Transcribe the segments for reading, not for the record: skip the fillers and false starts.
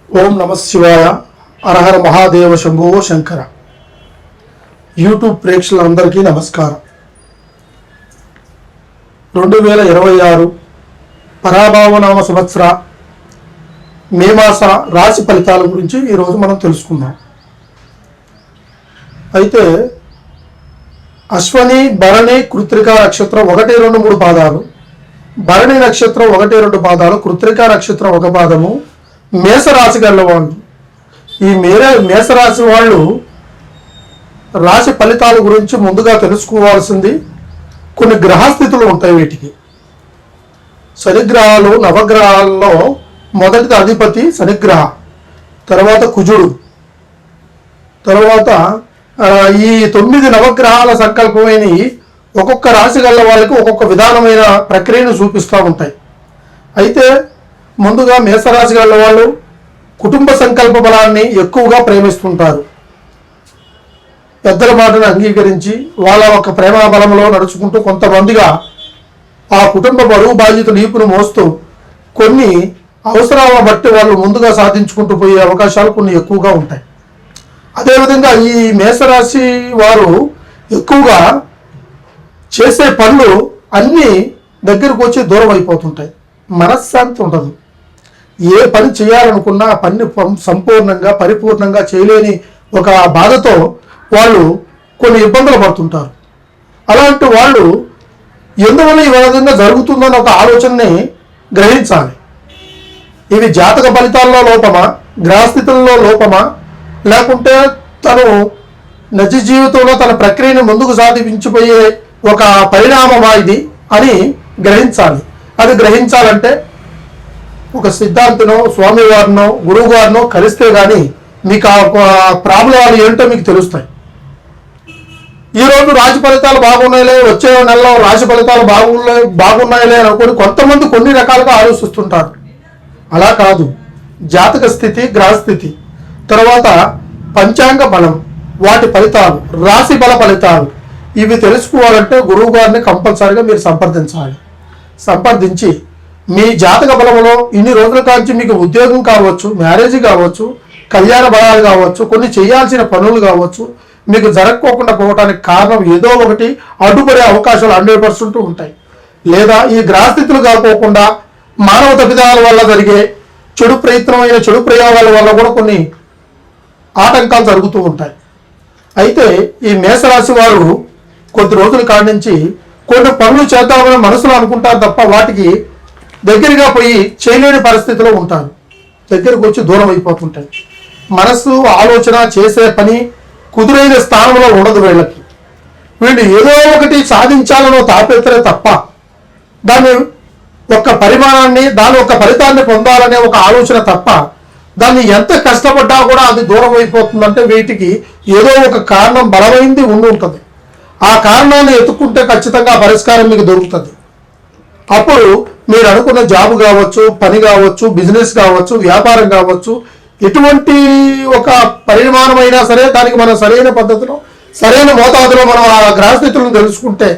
ఓం నమ శివాయ. అరహర మహాదేవ శంభో శంకర. యూట్యూబ్ ప్రేక్షకులందరికీ నమస్కారం. 2026 పరాభావనామ సంవత్సర మే మాస రాశి ఫలితాల గురించి ఈరోజు మనం తెలుసుకుందాం. అయితే అశ్వని, భరణి, కృత్తిక నక్షత్రం 1, 2, 3 పాదాలు, భరణి నక్షత్రం 1, 2 పాదాలు, కృత్తిక నక్షత్రం 1 పాదము మేషరాశి గల వాళ్ళు. ఈ మేషరాశి వాళ్ళు రాశి ఫలితాల గురించి ముందుగా తెలుసుకోవాల్సింది కొన్ని గ్రహస్థితులు ఉంటాయి. వీటికి శనిగ్రహాలు, నవగ్రహాల్లో మొదటి అధిపతి శనిగ్రహ, తర్వాత కుజుడు, తర్వాత ఈ 9 నవగ్రహాల సంకల్పమైన ఒక్కొక్క రాశి గల వాళ్ళకి ఒక్కొక్క విధానమైన ప్రక్రియను చూపిస్తూ ఉంటాయి. అయితే ముందుగా మేషరాశి గల వాళ్ళు కుటుంబ సంకల్ప బలాన్ని ఎక్కువగా ప్రేమిస్తుంటారు. పెద్దల మాటను అంగీకరించి వాళ్ళ ఒక ప్రేమ బలంలో నడుచుకుంటూ కొంతమందిగా ఆ కుటుంబ బరువు బాధ్యతలు ఈపును మోస్తూ కొన్ని అవసరాలను బట్టి వాళ్ళు ముందుగా సాధించుకుంటూ పోయే అవకాశాలు కొన్ని ఎక్కువగా ఉంటాయి. అదేవిధంగా ఈ మేషరాశి వారు ఎక్కువగా చేసే పనులు అన్నీ దగ్గరకు వచ్చి దూరం అయిపోతుంటాయి. మనశ్శాంతి ఉండదు. ఏ పని చేయాలనుకున్నా ఆ పని సంపూర్ణంగా పరిపూర్ణంగా చేయలేని ఒక బాధతో వాళ్ళు కొన్ని ఇబ్బందులు పడుతుంటారు. అలాంటి వాళ్ళు ఎందువల్ల ఈ విధంగా జరుగుతుందన్న ఒక ఆలోచనని గ్రహించాలి. ఇవి జాతక ఫలితాల్లో లోపమా, గ్రహస్థితుల్లో లోపమా, లేకుంటే తను నిజ జీవితంలో తన ప్రక్రియను ముందుకు సాధించిపోయే ఒక పరిణామమా ఇది అని గ్రహించాలి. అది గ్రహించాలంటే ఒక సిద్ధాంతనో, స్వామివారినో, గురువు గారినో కలిస్తే కానీ మీకు ఆ ప్రాబ్లమాలు ఏంటో మీకు తెలుస్తాయి. ఈరోజు రాశి ఫలితాలు బాగున్నాయిలే, వచ్చే నెలలో రాశి ఫలితాలు బాగున్నాయిలే అనుకుని కొంతమంది కొన్ని రకాలుగా ఆలోచిస్తుంటారు. అలా కాదు. జాతక స్థితి, గ్రహస్థితి, తర్వాత పంచాంగ బలం, వాటి ఫలితాలు, రాశి బల ఫలితాలు ఇవి తెలుసుకోవాలంటే గురువు గారిని కంపల్సరీగా మీరు సంప్రదించి మీ జాతక బలంలో ఇన్ని రోజుల కాంచి మీకు ఉద్యోగం కావచ్చు, మ్యారేజ్ కావచ్చు, కళ్యాణ బలాలు కావచ్చు, కొన్ని చేయాల్సిన పనులు కావచ్చు, మీకు జరగకోకుండా పోవడానికి కారణం ఏదో ఒకటి అడ్డుపడే అవకాశాలు 100% ఉంటాయి. లేదా ఈ గ్రహస్థితులు కాకోకుండా మానవ తప్పిదాల వల్ల జరిగే చెడు ప్రయోగాల వల్ల కూడా కొన్ని ఆటంకాలు జరుగుతూ ఉంటాయి. అయితే ఈ మేషరాశి వారు కొద్ది రోజుల కాడి నుంచి కొన్ని పనులు చేద్దామని మనసులో అనుకుంటారు తప్ప వాటికి దగ్గరగా పోయి చేయలేని పరిస్థితిలో ఉంటారు. దగ్గరకు వచ్చి దూరం అయిపోతుంటాయి. మనసు, ఆలోచన, చేసే పని కుదురైన స్థానంలో ఉండదు. వీళ్ళు ఏదో ఒకటి సాధించాలనో తాపత్రయ తప్ప దాని ఒక పరిమాణాన్ని, దాని ఒక ఫలితాన్ని పొందాలనే ఒక ఆలోచన తప్ప దాన్ని ఎంత కష్టపడ్డా కూడా అది దూరం అయిపోతుందంటే వీటికి ఏదో ఒక కారణం బలమైంది ఉంటుంది. ఆ కారణాన్ని ఎత్తుకుంటే ఖచ్చితంగా పరిష్కారం మీకు దొరుకుతుంది. అప్పుడు మీరు అనుకున్న జాబ్ కావచ్చు, పని కావచ్చు, బిజినెస్ కావచ్చు, వ్యాపారం కావచ్చు, ఎటువంటి ఒక పరిమాణమైనా సరే దానికి మనం సరైన పద్ధతిలో, సరైన మోతాదులో మనం ఆ గ్రహస్థితులను తెలుసుకుంటే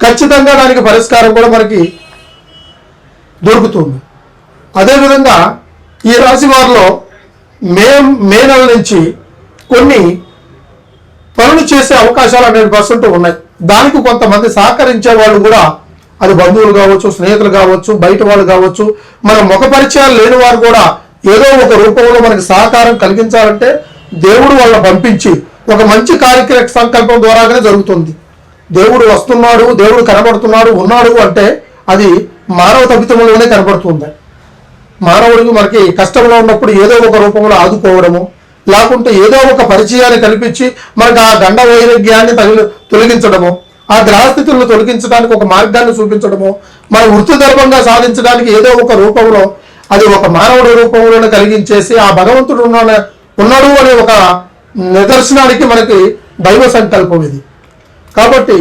ఖచ్చితంగా దానికి పరిష్కారం కూడా మనకి దొరుకుతుంది. అదేవిధంగా ఈ రాశి వారిలో మే నెల నుంచి కొన్ని పనులు చేసే అవకాశాలు 100% ఉన్నాయి. దానికి కొంతమంది సహకరించే వాళ్ళు కూడా, అది బంధువులు కావచ్చు, స్నేహితులు కావచ్చు, బయట వాళ్ళు కావచ్చు, మన ముఖ పరిచయాలు లేని వారు కూడా ఏదో ఒక రూపంలో మనకి సహకారం కలిగించాలంటే దేవుడు వాళ్ళని పంపించి ఒక మంచి కార్యక్రమ సంకల్పం ద్వారానే జరుగుతుంది. దేవుడు వస్తున్నాడు, దేవుడు కనబడుతున్నాడు, ఉన్నాడు అంటే అది మానవ తప్పితంలోనే కనబడుతుంది. మానవుడికి మనకి కష్టంలో ఉన్నప్పుడు ఏదో ఒక రూపంలో ఆదుకోవడము, లేకుంటే ఏదో ఒక పరిచయాన్ని కల్పించి మనకు ఆ గండ వైరాగ్యాన్ని తొలగించడము, ఆ గ్రహస్థితులను తొలగించడానికి ఒక మార్గాన్ని చూపించడము, మన వృత్తి ధర్మంగా సాధించడానికి ఏదో ఒక రూపంలో, అది ఒక మానవుడి రూపంలోనే కలిగించేసి ఆ భగవంతుడు ఉన్నాడు అనే ఒక నిదర్శనానికి మనకి దైవ సంకల్పం ఇది. కాబట్టి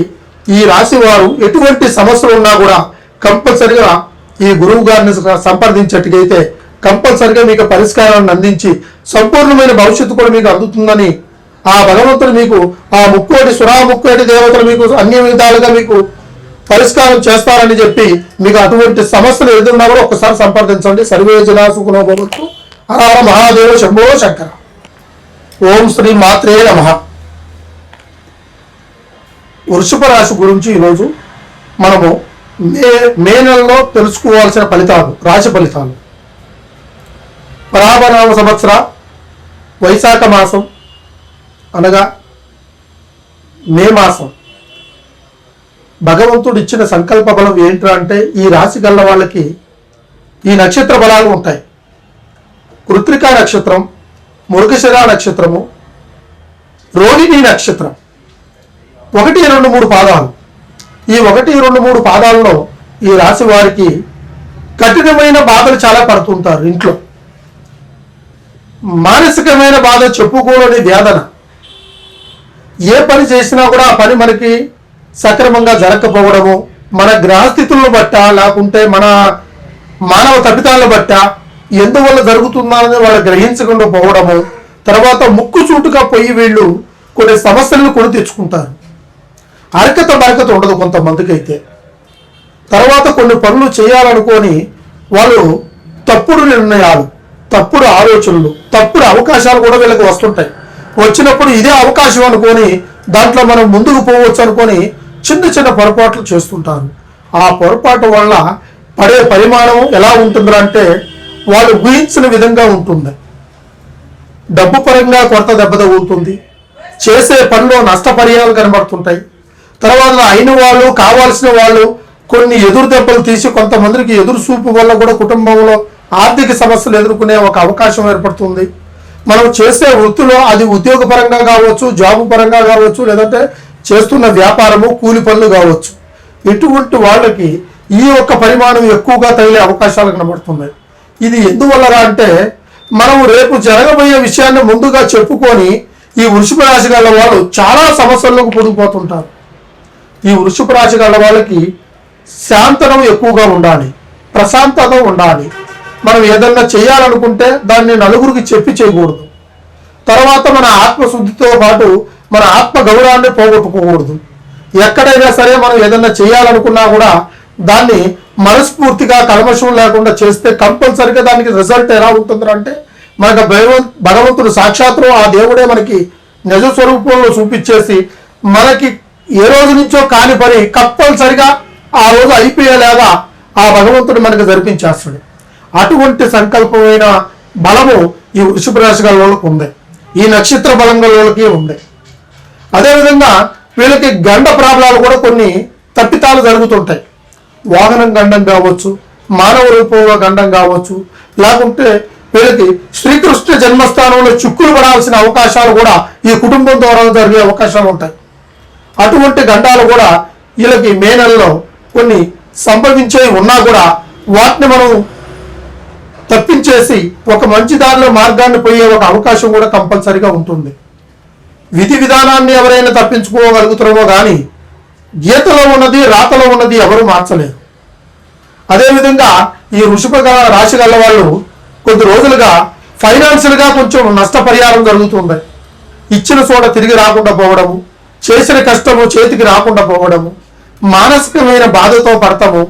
ఈ రాశి వారు ఎటువంటి సమస్యలు ఉన్నా కూడా కంపల్సరిగా ఈ గురువు గారిని సంప్రదించేట్టుకైతే కంపల్సరిగా మీకు పరిష్కారాన్ని అందించి సంపూర్ణమైన భవిష్యత్తు కూడా మీకు అందుతుందని ఆ భగవంతుడు మీకు ఆ ముక్కోటి దేవతలు మీకు అన్ని విధాలుగా మీకు పరిష్కారం చేస్తారని చెప్పి మీకు అటువంటి సమస్యలు ఎదురున్నా కూడా ఒక్కసారి సంప్రదించండి. సర్వే జనా సుఖినో భవంతు. హర హర మహాదేవ శంభో శంకర. ఓం శ్రీ మాత్రే నమః. వృషభ రాశి గురించి ఈరోజు మనము మే నెలలో తెలుసుకోవాల్సిన ఫలితాలు, రాశి ఫలితాలు. పరాభనామ సంవత్సర వైశాఖ మాసం అనగా మే మాసం భగవంతుడు ఇచ్చిన సంకల్ప బలం ఏంట్రా అంటే ఈ రాశి గల్ల వాళ్ళకి ఈ నక్షత్ర బలాలు ఉంటాయి. కృత్రికా నక్షత్రం, మృగశిర నక్షత్రము, రోహిణి నక్షత్రం, 1, 2, 3 పాదాలు. ఈ 1, 2, 3 పాదాలలో ఈ రాశి వారికి కఠినమైన బాధలు చాలా పడుతుంటారు. ఇంట్లో మానసికమైన బాధ, చెప్పుకోలేని వేదన. ఏ పని చేసినా కూడా ఆ పని మనకి సక్రమంగా జరగకపోవడము, మన గ్రహస్థితులను బట్ట, లేకుంటే మన మానవ తప్పిదాలను బట్ట ఎందువల్ల జరుగుతుందని వాళ్ళు గ్రహించకుండా పోవడము. తర్వాత ముక్కు చూటుగా పోయి వీళ్ళు కొన్ని సమస్యలను కొని తెచ్చుకుంటారు. అరకత బరకత ఉండదు కొంతమందికి అయితే. తర్వాత కొన్ని పనులు చేయాలనుకొని వాళ్ళు తప్పుడు నిర్ణయాలు, తప్పుడు ఆలోచనలు, తప్పుడు అవకాశాలు కూడా వీళ్ళకి వస్తుంటాయి. వచ్చినప్పుడు ఇదే అవకాశం అనుకొని దాంట్లో మనం ముందుకు పోవచ్చు అనుకొని చిన్న చిన్న పొరపాట్లు చేస్తుంటారు. ఆ పొరపాటు వల్ల పడే పరిమాణం ఎలా ఉంటుందంటే వాళ్ళు ఊహించిన విధంగా ఉంటుంది. డబ్బు పరంగా కొరత దెబ్బ తగులుతుంది. చేసే పనిలో నష్టపరిహారాలు కనబడుతుంటాయి. తర్వాత అయిన వాళ్ళు, కావాల్సిన వాళ్ళు కొన్ని ఎదురు దెబ్బలు తీసి కొంతమందికి ఎదురు చూపు వల్ల కూడా కుటుంబంలో ఆర్థిక సమస్యలు ఎదుర్కొనే ఒక అవకాశం ఏర్పడుతుంది. మనం చేసే వృత్తిలో అది ఉద్యోగపరంగా కావచ్చు, జాబు పరంగా కావచ్చు, లేదంటే చేస్తున్న వ్యాపారము, కూలి పనులు కావచ్చు. ఇటువంటి వాళ్ళకి ఈ యొక్క పరిమాణం ఎక్కువగా తగిలే అవకాశాలు కనబడుతున్నాయి. ఇది ఎందువల్లరా అంటే మనం రేపు జరగబోయే విషయాన్ని ముందుగా చెప్పుకొని ఈ వృషభ రాశి గల వాళ్ళు చాలా సమస్యల్లోకి పొడిగిపోతుంటారు. ఈ వృషభ రాశి గల వాళ్ళకి శాంతనం ఎక్కువగా ఉండాలి, ప్రశాంతత ఉండాలి. మనం ఏదన్నా చేయాలనుకుంటే దాన్ని నలుగురికి చెప్పి చేయకూడదు. తర్వాత మన ఆత్మశుద్ధితో పాటు మన ఆత్మ గౌరవాన్ని పోగొట్టుకోకూడదు. ఎక్కడైనా సరే మనం ఏదన్నా చేయాలనుకున్నా కూడా దాన్ని మనస్ఫూర్తిగా కల్మషం లేకుండా చేస్తే కంపల్సరిగా దానికి రిజల్ట్ ఎలా ఉంటుందంటే మనకు భగవంతుడు సాక్షాత్తు ఆ దేవుడే మనకి నిజ స్వరూపంలో చూపించేసి మనకి ఏ రోజు నుంచో కాని పని కంపల్సరిగా ఆ రోజు అయిపోయేలాగా ఆ భగవంతుడు మనకు జరిపించేస్తాడు. అటువంటి సంకల్పమైన బలము ఈ వృషభ రాశి వాళ్ళకి ఉంది, ఈ నక్షత్ర బలం వాళ్ళకి ఉంది. అదేవిధంగా వీళ్ళకి గండ ప్రాబ్లాలు కూడా కొన్ని తప్పితాలు జరుగుతుంటాయి. వాహనం గండం కావచ్చు, మానవ రూపంలో గండం కావచ్చు, లేకుంటే వీళ్ళకి శ్రీకృష్ణ జన్మస్థానంలో చిక్కులు పడాల్సిన అవకాశాలు కూడా ఈ కుటుంబం ద్వారా జరిగే అవకాశాలు ఉంటాయి. అటువంటి గండాలు కూడా వీళ్ళకి మే నెలలో కొన్ని సంభవించేవి ఉన్నా కూడా వాటిని మనం తప్పించేసి ఒక మంచి దారిలో మార్గాన్ని పోయే ఒక అవకాశం కూడా కంపల్సరిగా ఉంటుంది. విధి విధానాన్ని ఎవరైనా తప్పించుకోగలుగుతారో కానీ గీతలో ఉన్నది, రాతలో ఉన్నది ఎవరు మార్చలేరు. అదేవిధంగా ఈ వృషభ రాశి గల వాళ్ళు కొద్ది రోజులుగా ఫైనాన్షియల్గా కొంచెం నష్టపరిహారం జరుగుతుంది. ఇచ్చిన చోట తిరిగి రాకుండా పోవడము, చేసిన కష్టము చేతికి రాకుండా పోవడము, మానసికమైన బాధతో పడతాము.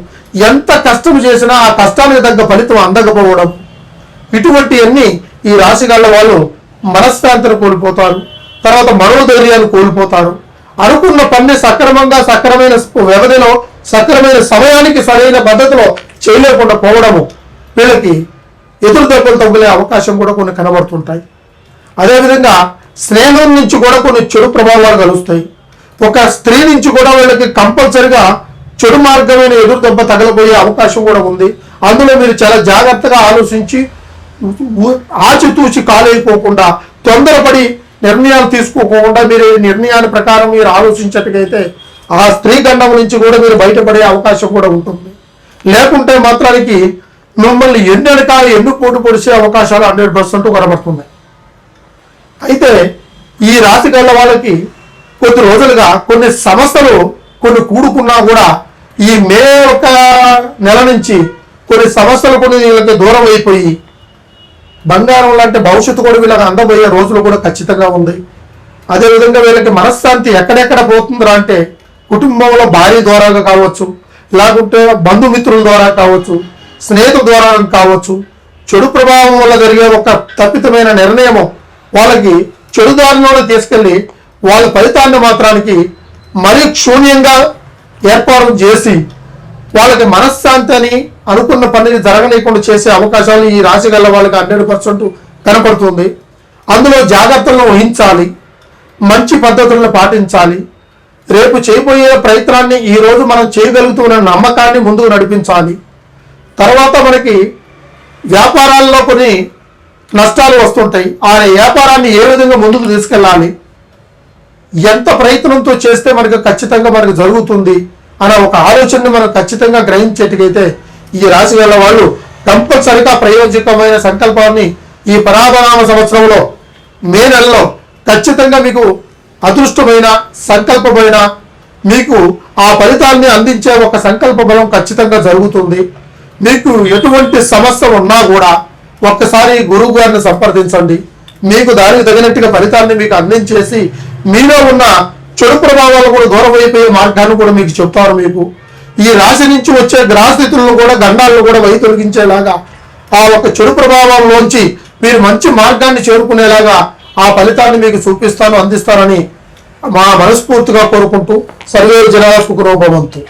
ఎంత కష్టం చేసినా ఆ కష్టానికి తగ్గ ఫలితం అందకపోవడం, ఇటువంటివన్నీ ఈ రాశి గల వాళ్ళు మనశ్శాంతిని కోల్పోతారు. తర్వాత మనోధైర్యాన్ని కోల్పోతారు. అనుకున్న పని సక్రమంగా, సక్రమైన వ్యవధిలో, సక్రమైన సమయానికి సరైన పద్ధతిలో చేయలేకుండా పోవడము వీళ్ళకి ఎదురు దెబ్బలు తగిలే అవకాశం కూడా కొన్ని కనబడుతుంటాయి. అదేవిధంగా స్నేహం నుంచి కూడా కొన్ని చెడు ప్రభావాలు కలుస్తాయి. ఒక స్త్రీ నుంచి కూడా వీళ్ళకి కంపల్సరిగా చెడు మార్గమైన ఎదురు దెబ్బ తగలబోయే అవకాశం కూడా ఉంది. అందులో మీరు చాలా జాగ్రత్తగా ఆలోచించి ఆచితూచి కాలైపోకుండా, తొందరపడి నిర్ణయాలు తీసుకోకుండా మీరు నిర్ణయాన్ని ప్రకారం మీరు ఆలోచించట్టుకైతే ఆ స్త్రీ గండం నుంచి కూడా మీరు బయటపడే అవకాశం కూడా ఉంటుంది. లేకుంటే మాత్రానికి మిమ్మల్ని ఎన్ని పోటు పొడిచే అవకాశాలు 100% కనబడుతున్నాయి. అయితే ఈ రాశి గల వాళ్ళకి కొద్ది రోజులుగా కొన్ని సమస్యలు కొన్ని కూడుకున్నా కూడా ఈ మే 1 నెల నుంచి కొన్ని సమస్యలు కొన్ని వీళ్ళకి దూరం అయిపోయి బంగారం లాంటి భవిష్యత్తు కూడా వీళ్ళకి అందబోయే రోజులు కూడా ఖచ్చితంగా ఉంది. అదేవిధంగా వీళ్ళకి మనశ్శాంతి ఎక్కడెక్కడ పోతుందా అంటే కుటుంబంలో భార్య ద్వారా కావచ్చు, లేకుంటే బంధుమిత్రుల ద్వారా కావచ్చు, స్నేహితుల ద్వారా కావచ్చు, చెడు ప్రభావం వల్ల జరిగే ఒక తప్పితమైన నిర్ణయము వాళ్ళకి చెడు దారిలోనే తీసుకెళ్ళి వాళ్ళ ఫలితాన్ని మాత్రానికి మరీ క్షూణ్యంగా ఏర్పాటు చేసి వాళ్ళకి మనశ్శాంతి అని అనుకున్న పనిని జరగనీయకుండా చేసే అవకాశాలు ఈ రాశి గల వాళ్ళకి 100% కనపడుతుంది. అందులో జాగ్రత్తలను వహించాలి, మంచి పద్ధతులను పాటించాలి. రేపు చేయబోయే ప్రయత్నాన్ని ఈరోజు మనం చేయగలుగుతున్న నమ్మకాన్ని ముందుకు నడిపించాలి. తర్వాత మనకి వ్యాపారాల్లో కొన్ని నష్టాలు వస్తుంటాయి. ఆ వ్యాపారాన్ని ఏ విధంగా ముందుకు తీసుకెళ్ళాలి, ఎంత ప్రయత్నంతో చేస్తే మనకు ఖచ్చితంగా మనకు జరుగుతుంది అనే ఒక ఆలోచనని మనం ఖచ్చితంగా గ్రహించేట్టుకైతే ఈ రాశి గల వాళ్ళు కంపల్సరిగా ప్రయోజకమైన సంకల్పాన్ని ఈ పరాభనామ సంవత్సరంలో మే నెలలో ఖచ్చితంగా మీకు అదృష్టమైన సంకల్పమైన మీకు ఆ ఫలితాన్ని అందించే ఒక సంకల్ప బలం ఖచ్చితంగా జరుగుతుంది. మీకు ఎటువంటి సమస్య ఉన్నా కూడా ఒక్కసారి గురువు గారిని సంప్రదించండి. మీకు దానికి తగినట్టుగా ఫలితాన్ని మీకు అందించేసి మీలో ఉన్న చెడు ప్రభావాలు కూడా దూరం అయిపోయే మార్గాన్ని కూడా మీకు చెప్తారు. మీకు ఈ రాశి నుంచి వచ్చే గ్రహస్థితులను కూడా గండాలను కూడా తొలగించేలాగా ఆ ఒక చెడు ప్రభావంలోంచి మీరు మంచి మార్గాన్ని చేరుకునేలాగా ఆ ఫలితాన్ని మీకు చూపిస్తాను, అందిస్తానని మా మనస్ఫూర్తిగా కోరుకుంటూ సర్వే జనా సుఖినో భవంతు.